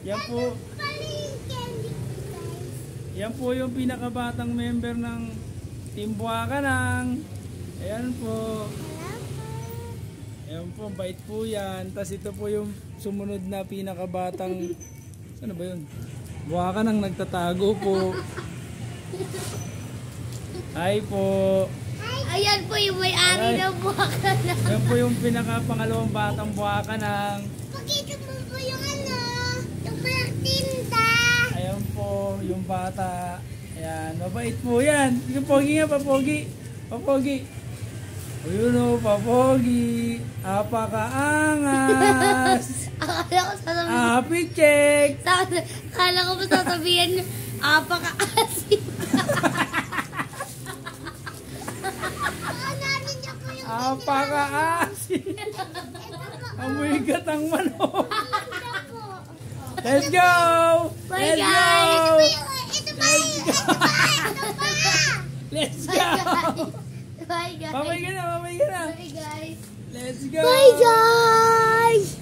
Yan po. Yan po yung pinakabatang member ng Team Buwakanang. Ayan po. Ayan po, bait po yan. Tapos ito po yung sumunod na pinakabatang, ano ba yun? Buwakanang nagtatago po. Hi po. Ayan po yung may-ari ng Buwakanang. Ayan po yung pinakapangalawang batang Buwakanang. Pakita mo po yung ano, yung tinda. Ayan po, yung bata. Ayan, mabait po yan. Yung pogi nga, papogi. Papogi. O yun o, papogi. Apakaangas. Akala ko sasabihin. Happy check. Akala ko pa sasabihin, apaka-asin. Apakaasin. Amoy gatang manok. Let's go! Bye Let's guys! go! Ito pa! Let's go! Bye guys! Mamay ka na, mamay ka na. Bye guys! Let's go! Bye guys!